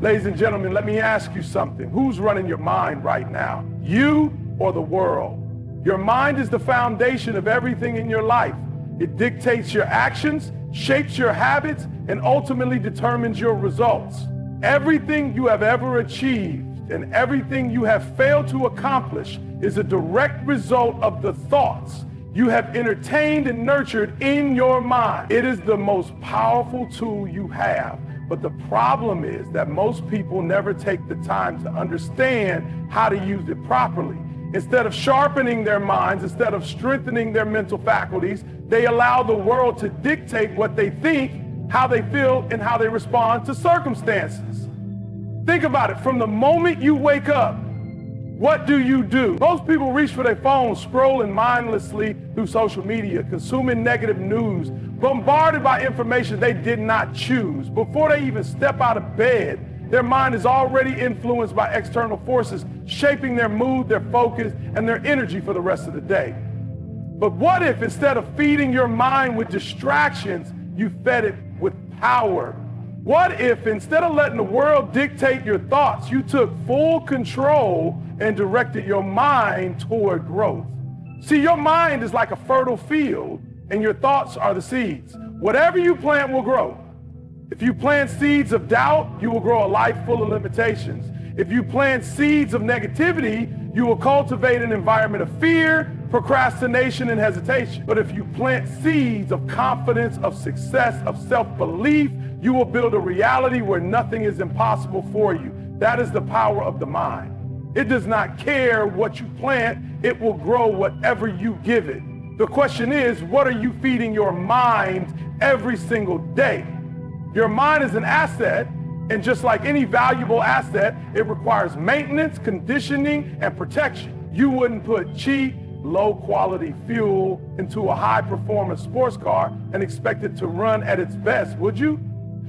Ladies and gentlemen, let me ask you something. Who's running your mind right now? You or the world? Your mind is the foundation of everything in your life. It dictates your actions, shapes your habits, and ultimately determines your results. Everything you have ever achieved and everything you have failed to accomplish is a direct result of the thoughts you have entertained and nurtured in your mind. It is the most powerful tool you have. But the problem is that most people never take the time to understand how to use it properly. Instead of sharpening their minds, instead of strengthening their mental faculties, they allow the world to dictate what they think, how they feel, and how they respond to circumstances. Think about it. From the moment you wake up, what do? Most people reach for their phones, scrolling mindlessly through social media, consuming negative news, bombarded by information they did not choose. Before they even step out of bed, their mind is already influenced by external forces, shaping their mood, their focus, and their energy for the rest of the day. But what if instead of feeding your mind with distractions, you fed it with power? What if instead of letting the world dictate your thoughts, you took full control and directed your mind toward growth? See, your mind is like a fertile field, and your thoughts are the seeds. Whatever you plant will grow. If you plant seeds of doubt, you will grow a life full of limitations. If you plant seeds of negativity, you will cultivate an environment of fear, procrastination, and hesitation. But if you plant seeds of confidence, of success, of self-belief, you will build a reality where nothing is impossible for you. That is the power of the mind. It does not care what you plant. It will grow whatever you give it. The question is, what are you feeding your mind every single day? Your mind is an asset, and just like any valuable asset, it requires maintenance, conditioning, and protection. You wouldn't put cheap, low-quality fuel into a high-performance sports car and expect it to run at its best, would you?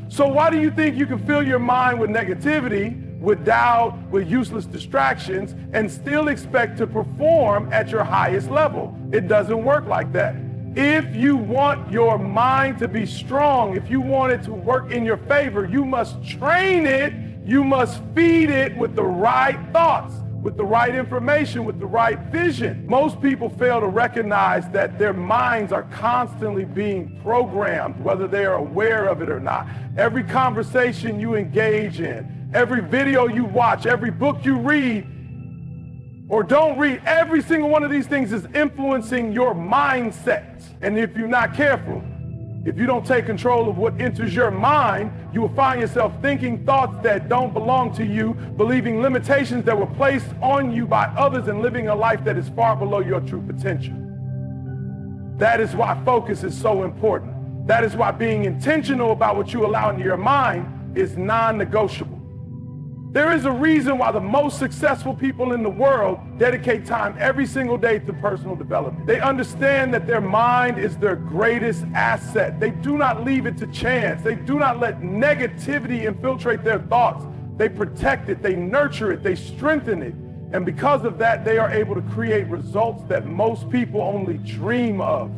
So why do you think you can fill your mind with negativity, with doubt, with useless distractions, and still expect to perform at your highest level? It doesn't work like that. If you want your mind to be strong, if you want it to work in your favor, you must train it, you must feed it with the right thoughts, with the right information, with the right vision. Most people fail to recognize that their minds are constantly being programmed, whether they are aware of it or not. Every conversation you engage in, every video you watch, every book you read or don't read, every single one of these things is influencing your mindset. And if you're not careful, if you don't take control of what enters your mind, you will find yourself thinking thoughts that don't belong to you, believing limitations that were placed on you by others, and living a life that is far below your true potential. That is why focus is so important. That is why being intentional about what you allow into your mind is non-negotiable. There is a reason why the most successful people in the world dedicate time every single day to personal development. They understand that their mind is their greatest asset. They do not leave it to chance. They do not let negativity infiltrate their thoughts. They protect it, they nurture it, they strengthen it. And because of that, they are able to create results that most people only dream of.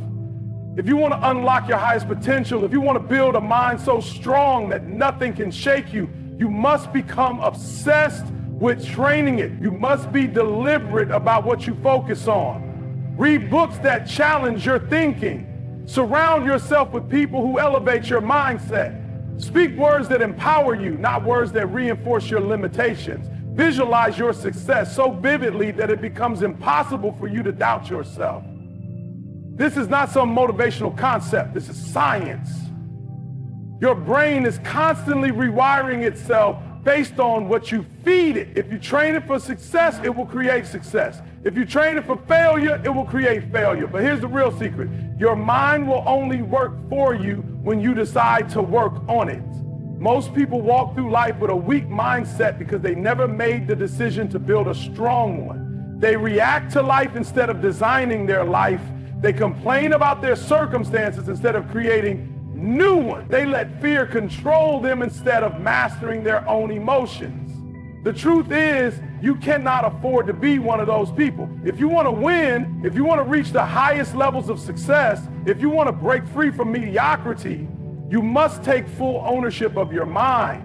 If you want to unlock your highest potential, if you want to build a mind so strong that nothing can shake you, you must become obsessed with training it. You must be deliberate about what you focus on. Read books that challenge your thinking. Surround yourself with people who elevate your mindset. Speak words that empower you, not words that reinforce your limitations. Visualize your success so vividly that it becomes impossible for you to doubt yourself. This is not some motivational concept. This is science. Your brain is constantly rewiring itself based on what you feed it. If you train it for success, it will create success. If you train it for failure, it will create failure. But here's the real secret. Your mind will only work for you when you decide to work on it. Most people walk through life with a weak mindset because they never made the decision to build a strong one. They react to life instead of designing their life. They complain about their circumstances instead of creating new ones. They let fear control them instead of mastering their own emotions. The truth is, you cannot afford to be one of those people. If you want to win, if you want to reach the highest levels of success, if you want to break free from mediocrity, you must take full ownership of your mind.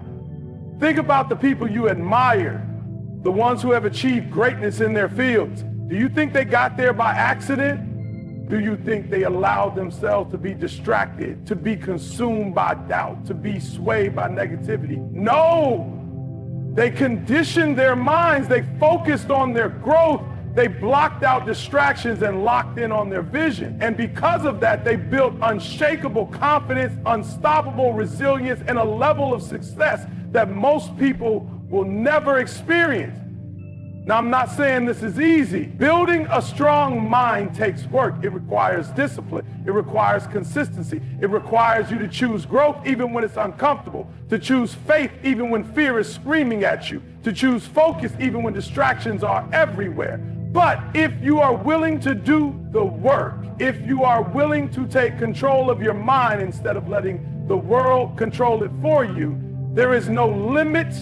Think about the people you admire, the ones who have achieved greatness in their fields. Do you think they got there by accident? Do you think they allowed themselves to be distracted, to be consumed by doubt, to be swayed by negativity? No! They conditioned their minds, they focused on their growth, they blocked out distractions and locked in on their vision. And because of that, they built unshakable confidence, unstoppable resilience, and a level of success that most people will never experience. Now, I'm not saying this is easy. Building a strong mind takes work. It requires discipline. It requires consistency. It requires you to choose growth even when it's uncomfortable, to choose faith even when fear is screaming at you, to choose focus even when distractions are everywhere. But if you are willing to do the work, if you are willing to take control of your mind instead of letting the world control it for you, there is no limit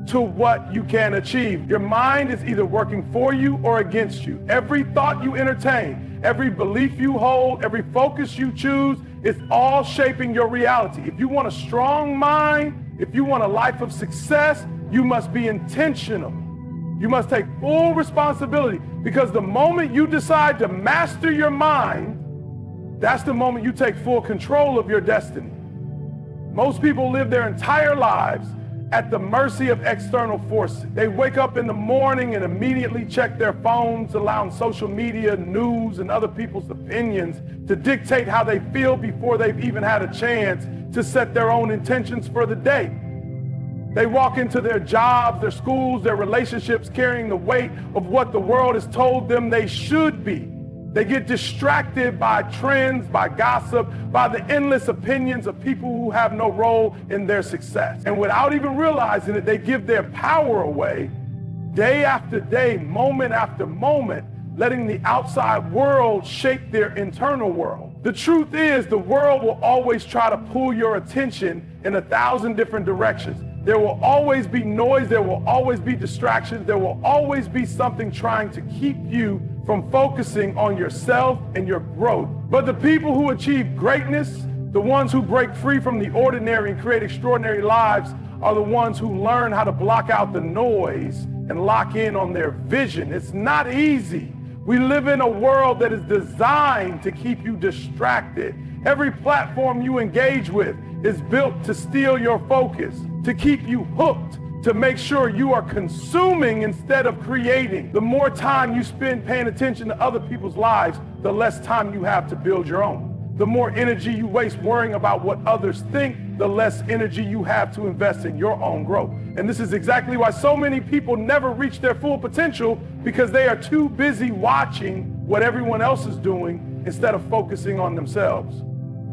to what you can achieve. Your mind is either working for you or against you. Every thought you entertain, every belief you hold, every focus you choose, is all shaping your reality. If you want a strong mind, if you want a life of success, you must be intentional. You must take full responsibility, because the moment you decide to master your mind, that's the moment you take full control of your destiny. Most people live their entire lives at the mercy of external forces. They wake up in the morning and immediately check their phones, allowing social media, news, and other people's opinions to dictate how they feel before they've even had a chance to set their own intentions for the day. They walk into their jobs, their schools, their relationships, carrying the weight of what the world has told them they should be. They get distracted by trends, by gossip, by the endless opinions of people who have no role in their success. And without even realizing it, they give their power away day after day, moment after moment, letting the outside world shape their internal world. The truth is, the world will always try to pull your attention in 1,000 different directions. There will always be noise, there will always be distractions, there will always be something trying to keep you from focusing on yourself and your growth. But the people who achieve greatness, the ones who break free from the ordinary and create extraordinary lives, are the ones who learn how to block out the noise and lock in on their vision. It's not easy. We live in a world that is designed to keep you distracted. Every platform you engage with is built to steal your focus, to keep you hooked, to make sure you are consuming instead of creating. The more time you spend paying attention to other people's lives, the less time you have to build your own. The more energy you waste worrying about what others think, the less energy you have to invest in your own growth. And this is exactly why so many people never reach their full potential, because they are too busy watching what everyone else is doing instead of focusing on themselves.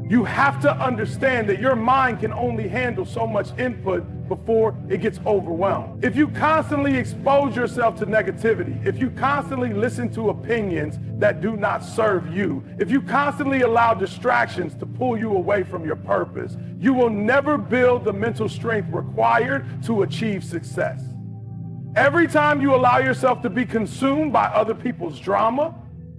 You have to understand that your mind can only handle so much input before it gets overwhelmed. If you constantly expose yourself to negativity, if you constantly listen to opinions that do not serve you, if you constantly allow distractions to pull you away from your purpose, you will never build the mental strength required to achieve success. Every time you allow yourself to be consumed by other people's drama,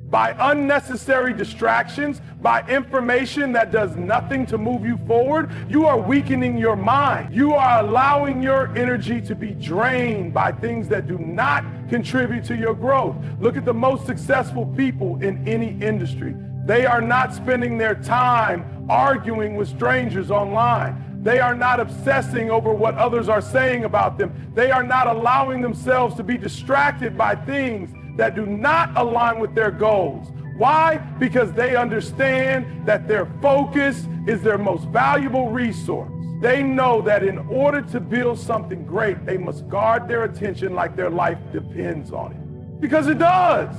by unnecessary distractions, by information that does nothing to move you forward, you are weakening your mind. You are allowing your energy to be drained by things that do not contribute to your growth. Look at the most successful people in any industry. They are not spending their time arguing with strangers online. They are not obsessing over what others are saying about them. They are not allowing themselves to be distracted by things that do not align with their goals. Why? Because they understand that their focus is their most valuable resource. They know that in order to build something great, they must guard their attention like their life depends on it. Because it does.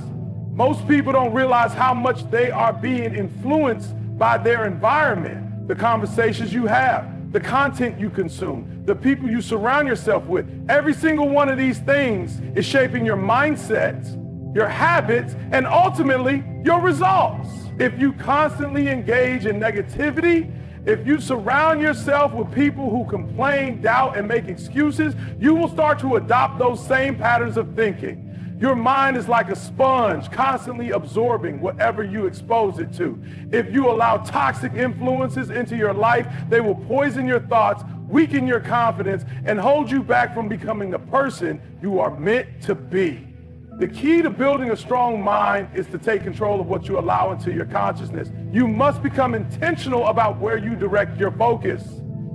Most people don't realize how much they are being influenced by their environment, the conversations you have, the content you consume, the people you surround yourself with. Every single one of these things is shaping your mindsets, your habits, and ultimately your results. If you constantly engage in negativity, if you surround yourself with people who complain, doubt, and make excuses, you will start to adopt those same patterns of thinking. Your mind is like a sponge, constantly absorbing whatever you expose it to. If you allow toxic influences into your life, they will poison your thoughts, weaken your confidence, and hold you back from becoming the person you are meant to be. The key to building a strong mind is to take control of what you allow into your consciousness. You must become intentional about where you direct your focus.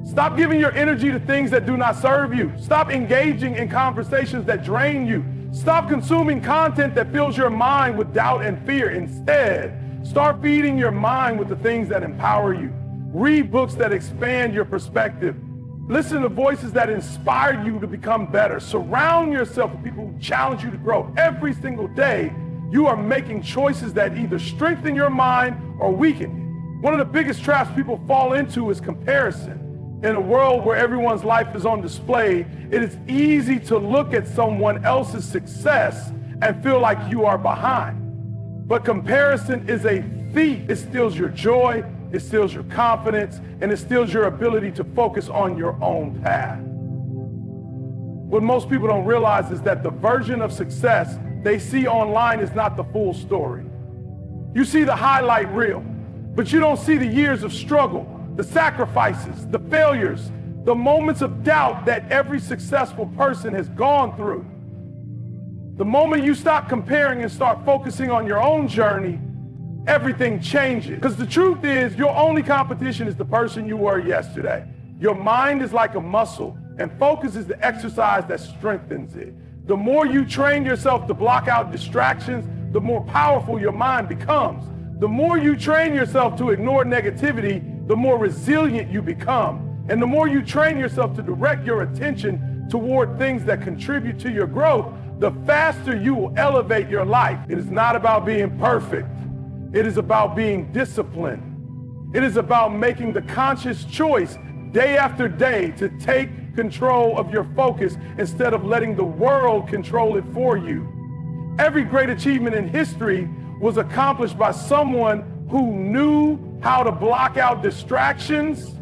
Stop giving your energy to things that do not serve you. Stop engaging in conversations that drain you. Stop consuming content that fills your mind with doubt and fear. Instead, start feeding your mind with the things that empower you. Read books that expand your perspective. Listen to voices that inspire you to become better. Surround yourself with people who challenge you to grow. Every single day, you are making choices that either strengthen your mind or weaken it. One of the biggest traps people fall into is comparison. In a world where everyone's life is on display, it is easy to look at someone else's success and feel like you are behind. But comparison is a thief. It steals your joy, it steals your confidence, and it steals your ability to focus on your own path. What most people don't realize is that the version of success they see online is not the full story. You see the highlight reel, but you don't see the years of struggle, the sacrifices, the failures, the moments of doubt that every successful person has gone through. The moment you stop comparing and start focusing on your own journey, everything changes. Because the truth is, your only competition is the person you were yesterday. Your mind is like a muscle, and focus is the exercise that strengthens it. The more you train yourself to block out distractions, the more powerful your mind becomes. The more you train yourself to ignore negativity, the more resilient you become. And the more you train yourself to direct your attention toward things that contribute to your growth, the faster you will elevate your life. It is not about being perfect. It is about being disciplined. It is about making the conscious choice day after day to take control of your focus instead of letting the world control it for you. Every great achievement in history was accomplished by someone who knew how to block out distractions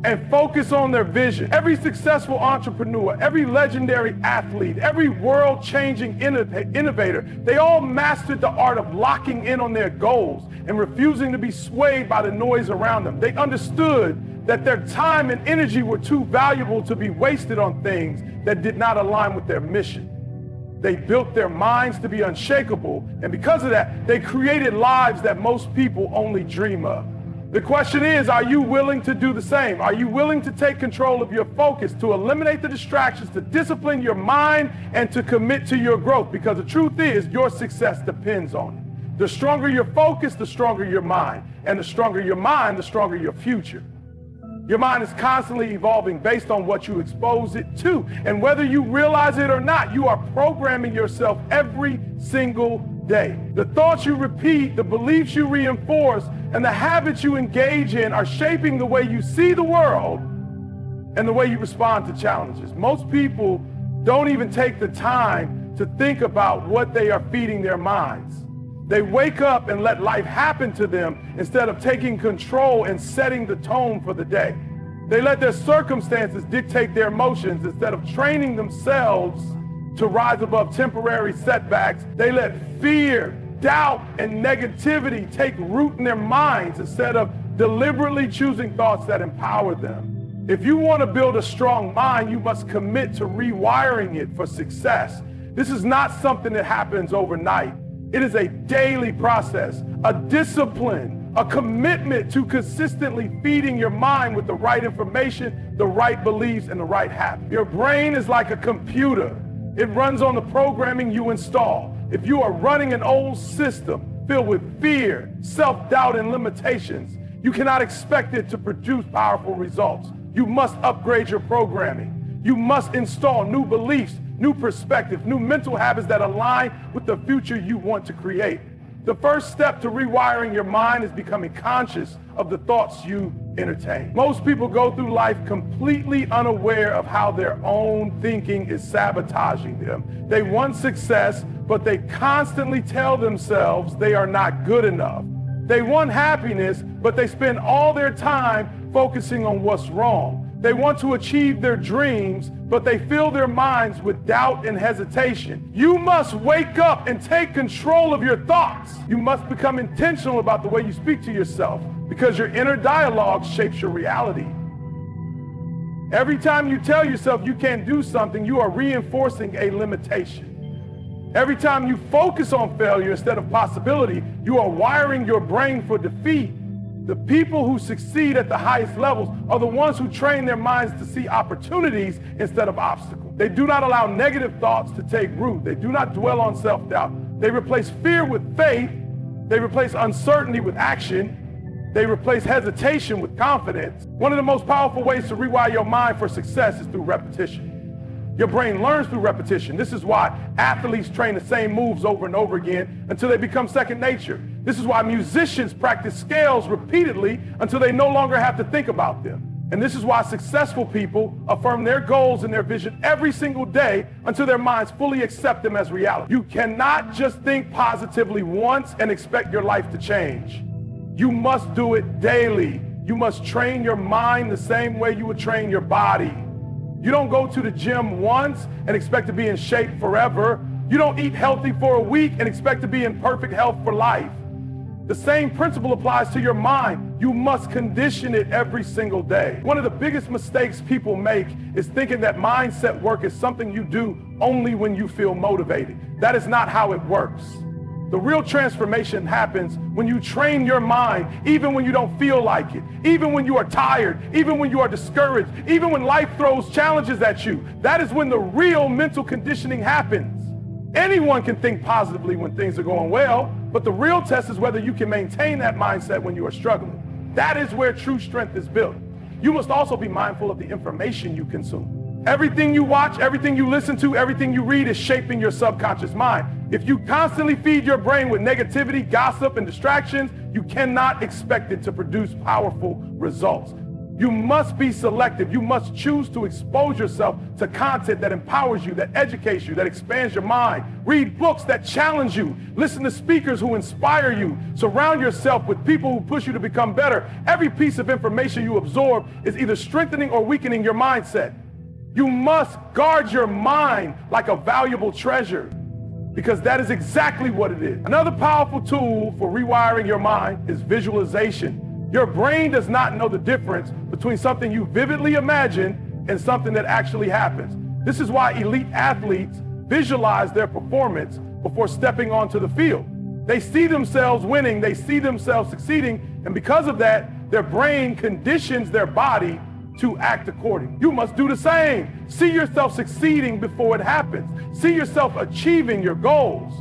and focus on their vision. Every successful entrepreneur, every legendary athlete, every world-changing innovator, they all mastered the art of locking in on their goals and refusing to be swayed by the noise around them. They understood that their time and energy were too valuable to be wasted on things that did not align with their mission. They built their minds to be unshakable, and because of that, they created lives that most people only dream of. The question is, are you willing to do the same? Are you willing to take control of your focus, to eliminate the distractions, to discipline your mind, and to commit to your growth? Because the truth is, your success depends on it. The stronger your focus, the stronger your mind. And the stronger your mind, the stronger your future. Your mind is constantly evolving based on what you expose it to. And whether you realize it or not, you are programming yourself every single day. The thoughts you repeat, the beliefs you reinforce, and the habits you engage in are shaping the way you see the world and the way you respond to challenges. Most people don't even take the time to think about what they are feeding their minds. They wake up and let life happen to them instead of taking control and setting the tone for the day. They let their circumstances dictate their emotions instead of training themselves to rise above temporary setbacks. They let fear, doubt, and negativity take root in their minds instead of deliberately choosing thoughts that empower them. If you want to build a strong mind, you must commit to rewiring it for success. This is not something that happens overnight. It is a daily process, a discipline, a commitment to consistently feeding your mind with the right information, the right beliefs, and the right habits. Your brain is like a computer. It runs on the programming you install. If you are running an old system filled with fear, self-doubt, and limitations, you cannot expect it to produce powerful results. You must upgrade your programming. You must install new beliefs, new perspectives, new mental habits that align with the future you want to create. The first step to rewiring your mind is becoming conscious of the thoughts you entertain. Most people go through life completely unaware of how their own thinking is sabotaging them. They want success, but they constantly tell themselves they are not good enough. They want happiness, but they spend all their time focusing on what's wrong. They want to achieve their dreams, but they fill their minds with doubt and hesitation. You must wake up and take control of your thoughts. You must become intentional about the way you speak to yourself, because your inner dialogue shapes your reality. Every time you tell yourself you can't do something, you are reinforcing a limitation. Every time you focus on failure instead of possibility, you are wiring your brain for defeat. The people who succeed at the highest levels are the ones who train their minds to see opportunities instead of obstacles. They do not allow negative thoughts to take root. They do not dwell on self-doubt. They replace fear with faith. They replace uncertainty with action. They replace hesitation with confidence. One of the most powerful ways to rewire your mind for success is through repetition. Your brain learns through repetition. This is why athletes train the same moves over and over again until they become second nature. This is why musicians practice scales repeatedly until they no longer have to think about them. And this is why successful people affirm their goals and their vision every single day until their minds fully accept them as reality. You cannot just think positively once and expect your life to change. You must do it daily. You must train your mind the same way you would train your body. You don't go to the gym once and expect to be in shape forever. You don't eat healthy for a week and expect to be in perfect health for life. The same principle applies to your mind. You must condition it every single day. One of the biggest mistakes people make is thinking that mindset work is something you do only when you feel motivated. That is not how it works. The real transformation happens when you train your mind, even when you don't feel like it, even when you are tired, even when you are discouraged, even when life throws challenges at you. That is when the real mental conditioning happens. Anyone can think positively when things are going well, but the real test is whether you can maintain that mindset when you are struggling. That is where true strength is built. You must also be mindful of the information you consume. Everything you watch, everything you listen to, everything you read is shaping your subconscious mind. If you constantly feed your brain with negativity, gossip, and distractions, you cannot expect it to produce powerful results. You must be selective. You must choose to expose yourself to content that empowers you, that educates you, that expands your mind. Read books that challenge you. Listen to speakers who inspire you. Surround yourself with people who push you to become better. Every piece of information you absorb is either strengthening or weakening your mindset. You must guard your mind like a valuable treasure, because that is exactly what it is. Another powerful tool for rewiring your mind is visualization. Your brain does not know the difference between something you vividly imagine and something that actually happens. This is why elite athletes visualize their performance before stepping onto the field. They see themselves winning, they see themselves succeeding, and because of that, their brain conditions their body to act accordingly. You must do the same. See yourself succeeding before it happens. See yourself achieving your goals.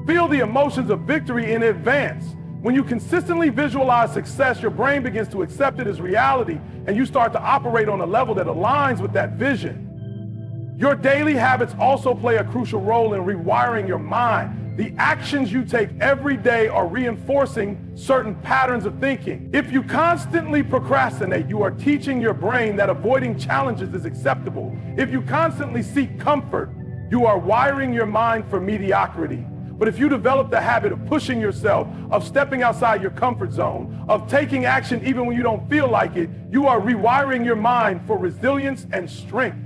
Feel the emotions of victory in advance. When you consistently visualize success, your brain begins to accept it as reality, and you start to operate on a level that aligns with that vision. Your daily habits also play a crucial role in rewiring your mind. The actions you take every day are reinforcing certain patterns of thinking. If you constantly procrastinate, you are teaching your brain that avoiding challenges is acceptable. If you constantly seek comfort, you are wiring your mind for mediocrity. But if you develop the habit of pushing yourself, of stepping outside your comfort zone, of taking action even when you don't feel like it, you are rewiring your mind for resilience and strength.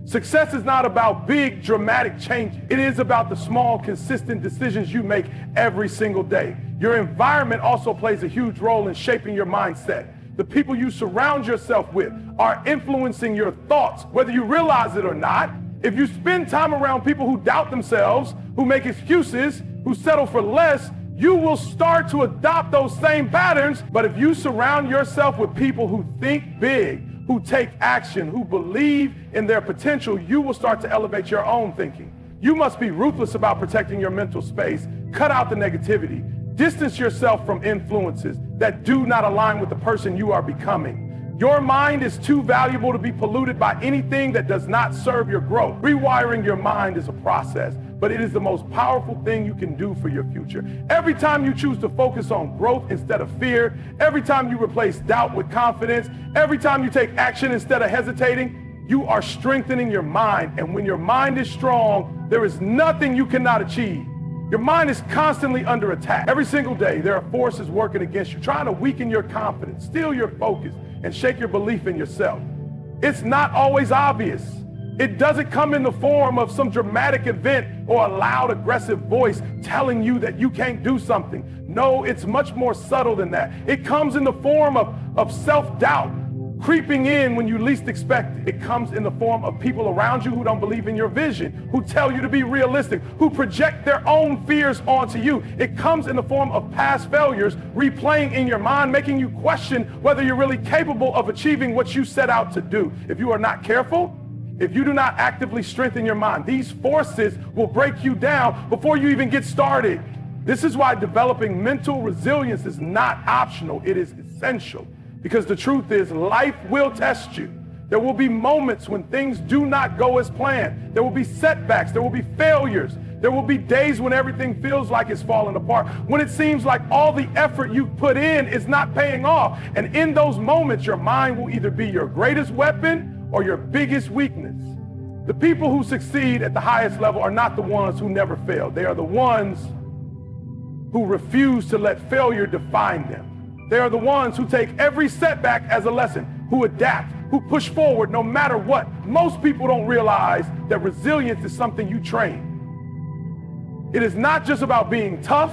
Success is not about big, dramatic changes. It is about the small, consistent decisions you make every single day. Your environment also plays a huge role in shaping your mindset. The people you surround yourself with are influencing your thoughts, whether you realize it or not. If you spend time around people who doubt themselves, who make excuses, who settle for less, you will start to adopt those same patterns. But if you surround yourself with people who think big, who take action, who believe in their potential, you will start to elevate your own thinking. You must be ruthless about protecting your mental space. Cut out the negativity. Distance yourself from influences that do not align with the person you are becoming. Your mind is too valuable to be polluted by anything that does not serve your growth. Rewiring your mind is a process, but it is the most powerful thing you can do for your future. Every time you choose to focus on growth instead of fear, every time you replace doubt with confidence, every time you take action instead of hesitating, you are strengthening your mind. And when your mind is strong, there is nothing you cannot achieve. Your mind is constantly under attack. Every single day, there are forces working against you, trying to weaken your confidence, steal your focus, and shake your belief in yourself. It's not always obvious. It doesn't come in the form of some dramatic event or a loud, aggressive voice telling you that you can't do something. No, it's much more subtle than that. It comes in the form of self-doubt, creeping in when you least expect it. It comes in the form of people around you who don't believe in your vision, who tell you to be realistic, who project their own fears onto you. It comes in the form of past failures replaying in your mind, making you question whether you're really capable of achieving what you set out to do. If you are not careful, if you do not actively strengthen your mind, these forces will break you down before you even get started. This is why developing mental resilience is not optional. It is essential. Because the truth is, life will test you. There will be moments when things do not go as planned. There will be setbacks. There will be failures. There will be days when everything feels like it's falling apart, when it seems like all the effort you put in is not paying off. And in those moments, your mind will either be your greatest weapon or your biggest weakness. The people who succeed at the highest level are not the ones who never fail. They are the ones who refuse to let failure define them. They are the ones who take every setback as a lesson, who adapt, who push forward no matter what. Most people don't realize that resilience is something you train. It is not just about being tough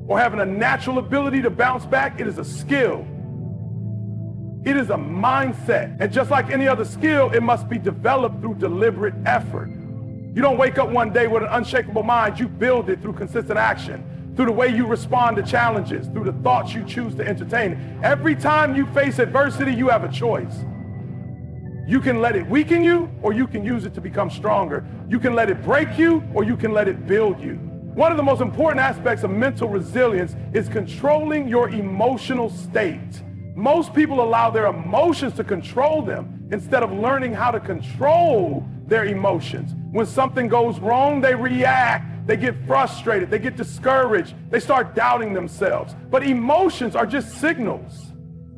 or having a natural ability to bounce back. It is a skill. It is a mindset. And just like any other skill, it must be developed through deliberate effort. You don't wake up one day with an unshakable mind. You build it through consistent action, through the way you respond to challenges, through the thoughts you choose to entertain. Every time you face adversity, you have a choice. You can let it weaken you, or you can use it to become stronger. You can let it break you, or you can let it build you. One of the most important aspects of mental resilience is controlling your emotional state. Most people allow their emotions to control them instead of learning how to control their emotions. When something goes wrong, they react. They get frustrated, they get discouraged, they start doubting themselves. But emotions are just signals.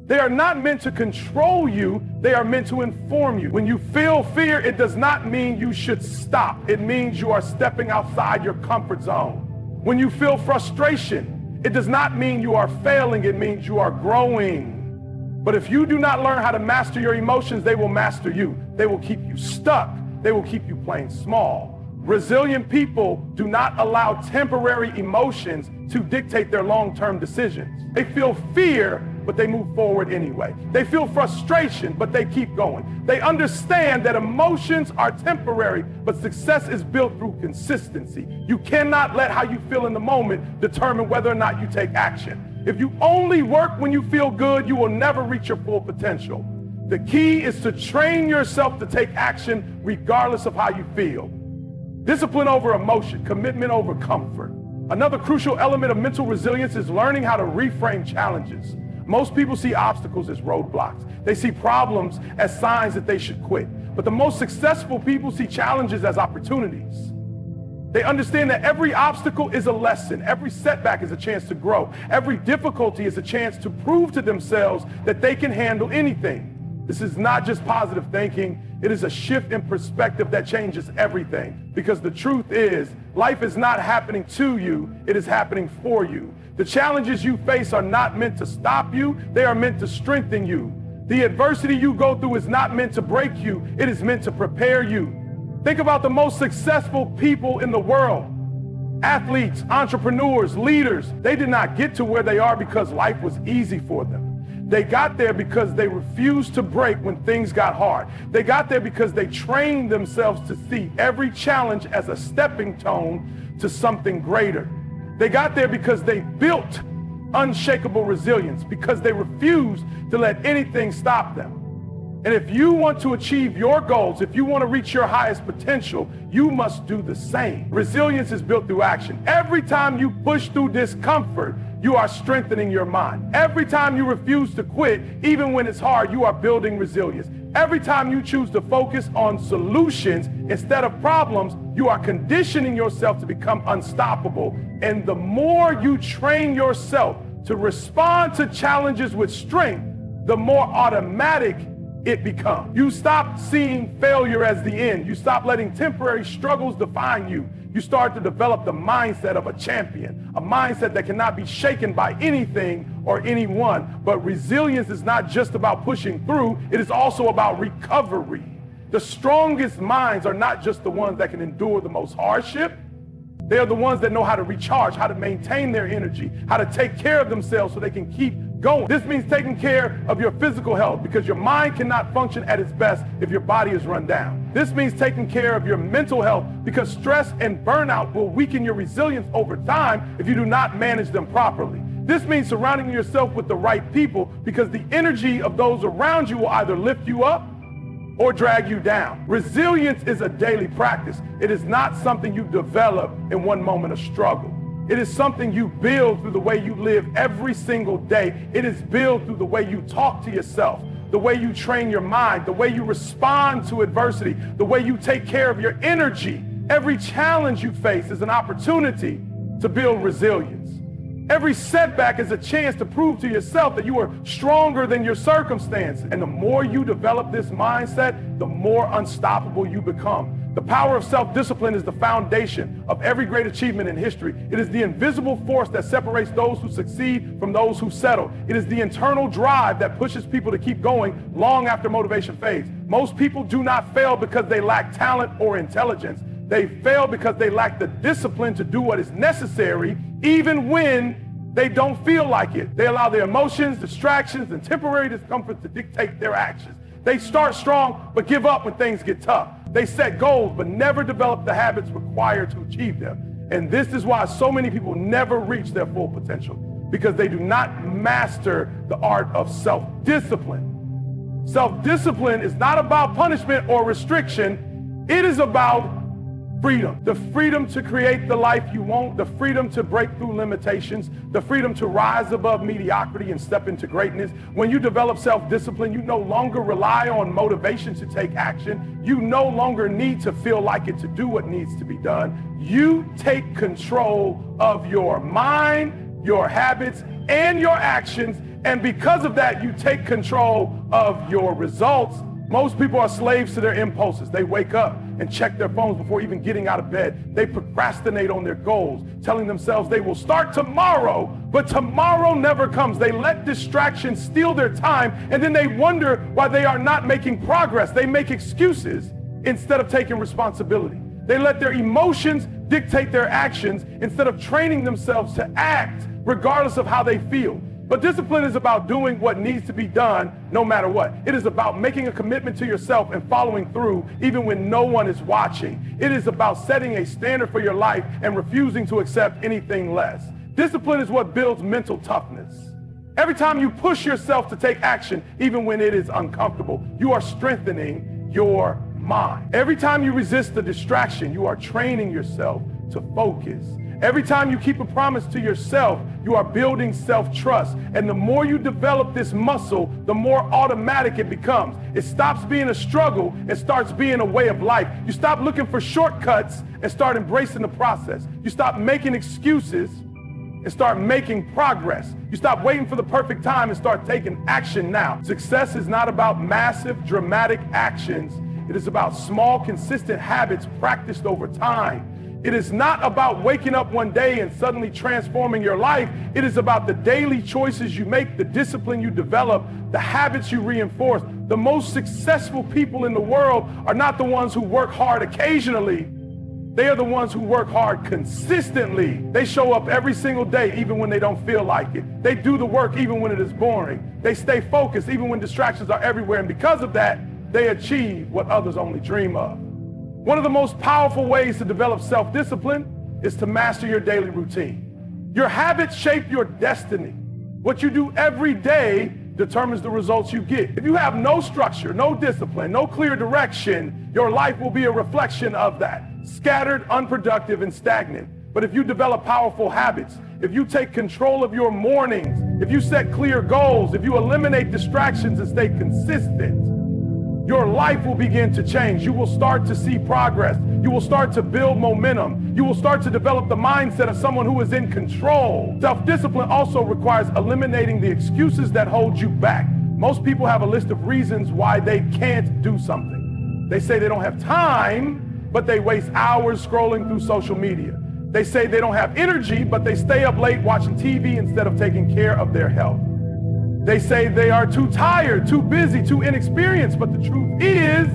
They are not meant to control you, they are meant to inform you. When you feel fear, it does not mean you should stop. It means you are stepping outside your comfort zone. When you feel frustration, it does not mean you are failing, it means you are growing. But if you do not learn how to master your emotions, they will master you. They will keep you stuck. They will keep you playing small. Resilient people do not allow temporary emotions to dictate their long-term decisions. They feel fear, but they move forward anyway. They feel frustration, but they keep going. They understand that emotions are temporary, but success is built through consistency. You cannot let how you feel in the moment determine whether or not you take action. If you only work when you feel good, you will never reach your full potential. The key is to train yourself to take action regardless of how you feel. Discipline over emotion, commitment over comfort. Another crucial element of mental resilience is learning how to reframe challenges. Most people see obstacles as roadblocks. They see problems as signs that they should quit. But the most successful people see challenges as opportunities. They understand that every obstacle is a lesson. Every setback is a chance to grow. Every difficulty is a chance to prove to themselves that they can handle anything. This is not just positive thinking. It is a shift in perspective that changes everything. Because the truth is, life is not happening to you, it is happening for you. The challenges you face are not meant to stop you, they are meant to strengthen you. The adversity you go through is not meant to break you, it is meant to prepare you. Think about the most successful people in the world. Athletes, entrepreneurs, leaders. They did not get to where they are because life was easy for them. They got there because they refused to break when things got hard. They got there because they trained themselves to see every challenge as a stepping stone to something greater. They got there because they built unshakable resilience, because they refused to let anything stop them. And if you want to achieve your goals, if you want to reach your highest potential, you must do the same. Resilience is built through action. Every time you push through discomfort, you are strengthening your mind. Every time you refuse to quit, even when it's hard, you are building resilience. Every time you choose to focus on solutions instead of problems, you are conditioning yourself to become unstoppable. And the more you train yourself to respond to challenges with strength, the more automatic it becomes. You stop seeing failure as the end. You stop letting temporary struggles define you. You start to develop the mindset of a champion, a mindset that cannot be shaken by anything or anyone. But resilience is not just about pushing through, it is also about recovery. The strongest minds are not just the ones that can endure the most hardship. They are the ones that know how to recharge, how to maintain their energy, how to take care of themselves so they can keep going. This means taking care of your physical health because your mind cannot function at its best if your body is run down. This means taking care of your mental health because stress and burnout will weaken your resilience over time if you do not manage them properly. This means surrounding yourself with the right people because the energy of those around you will either lift you up or drag you down. Resilience is a daily practice. It is not something you develop in one moment of struggle. It is something you build through the way you live every single day. It is built through the way you talk to yourself, the way you train your mind, the way you respond to adversity, the way you take care of your energy. Every challenge you face is an opportunity to build resilience. Every setback is a chance to prove to yourself that you are stronger than your circumstances. And the more you develop this mindset, the more unstoppable you become. The power of self-discipline is the foundation of every great achievement in history. It is the invisible force that separates those who succeed from those who settle. It is the internal drive that pushes people to keep going long after motivation fades. Most people do not fail because they lack talent or intelligence. They fail because they lack the discipline to do what is necessary, even when they don't feel like it. They allow their emotions, distractions, and temporary discomfort to dictate their actions. They start strong, but give up when things get tough. They set goals, but never develop the habits required to achieve them. And this is why so many people never reach their full potential, because they do not master the art of self-discipline. Self-discipline is not about punishment or restriction. It is about freedom. The freedom to create the life you want, the freedom to break through limitations, the freedom to rise above mediocrity and step into greatness. When you develop self-discipline, you no longer rely on motivation to take action. You no longer need to feel like it to do what needs to be done. You take control of your mind, your habits, and your actions. And because of that, you take control of your results. Most people are slaves to their impulses. They wake up and check their phones before even getting out of bed. They procrastinate on their goals, telling themselves they will start tomorrow, but tomorrow never comes. They let distractions steal their time, and then they wonder why they are not making progress. They make excuses instead of taking responsibility. They let their emotions dictate their actions instead of training themselves to act regardless of how they feel. But discipline is about doing what needs to be done no matter what. It is about making a commitment to yourself and following through even when no one is watching. It is about setting a standard for your life and refusing to accept anything less. Discipline is what builds mental toughness. Every time you push yourself to take action, even when it is uncomfortable, you are strengthening your mind. Every time you resist the distraction, you are training yourself to focus. Every time you keep a promise to yourself, you are building self-trust. And the more you develop this muscle, the more automatic it becomes. It stops being a struggle and starts being a way of life. You stop looking for shortcuts and start embracing the process. You stop making excuses and start making progress. You stop waiting for the perfect time and start taking action now. Success is not about massive, dramatic actions. It is about small, consistent habits practiced over time. It is not about waking up one day and suddenly transforming your life. It is about the daily choices you make, the discipline you develop, the habits you reinforce. The most successful people in the world are not the ones who work hard occasionally. They are the ones who work hard consistently. They show up every single day, even when they don't feel like it. They do the work even when it is boring. They stay focused even when distractions are everywhere. And because of that, they achieve what others only dream of. One of the most powerful ways to develop self-discipline is to master your daily routine. Your habits shape your destiny. What you do every day determines the results you get. If you have no structure, no discipline, no clear direction, your life will be a reflection of that. Scattered, unproductive, and stagnant. But if you develop powerful habits, if you take control of your mornings, if you set clear goals, if you eliminate distractions and stay consistent, your life will begin to change. You will start to see progress. You will start to build momentum. You will start to develop the mindset of someone who is in control. Self-discipline also requires eliminating the excuses that hold you back. Most people have a list of reasons why they can't do something. They say they don't have time, but they waste hours scrolling through social media. They say they don't have energy, but they stay up late watching TV instead of taking care of their health. They say they are too tired, too busy, too inexperienced, but the truth is,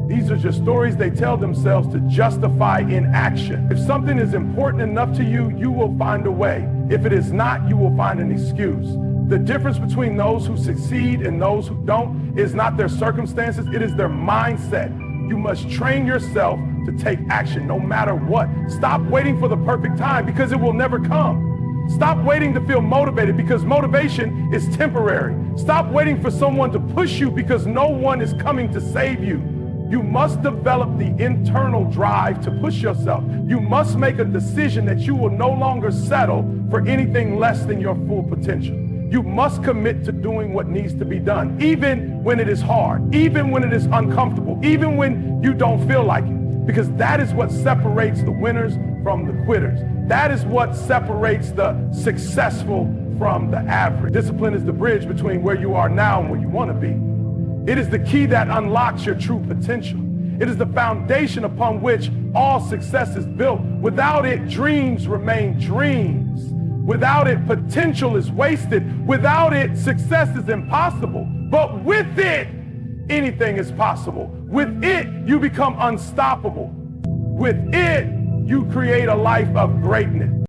these are just stories they tell themselves to justify inaction. If something is important enough to you, you will find a way. If it is not, you will find an excuse. The difference between those who succeed and those who don't is not their circumstances, it is their mindset. You must train yourself to take action no matter what. Stop waiting for the perfect time because it will never come. Stop waiting to feel motivated because motivation is temporary. Stop waiting for someone to push you because no one is coming to save you. You must develop the internal drive to push yourself. You must make a decision that you will no longer settle for anything less than your full potential. You must commit to doing what needs to be done, even when it is hard, even when it is uncomfortable, even when you don't feel like it, because that is what separates the winners from the quitters. That is what separates the successful from the average. Discipline is the bridge between where you are now and where you want to be. It is the key that unlocks your true potential. It is the foundation upon which all success is built. Without it, dreams remain dreams. Without it, potential is wasted. Without it, success is impossible. But with it, anything is possible. With it, you become unstoppable. With it, you create a life of greatness.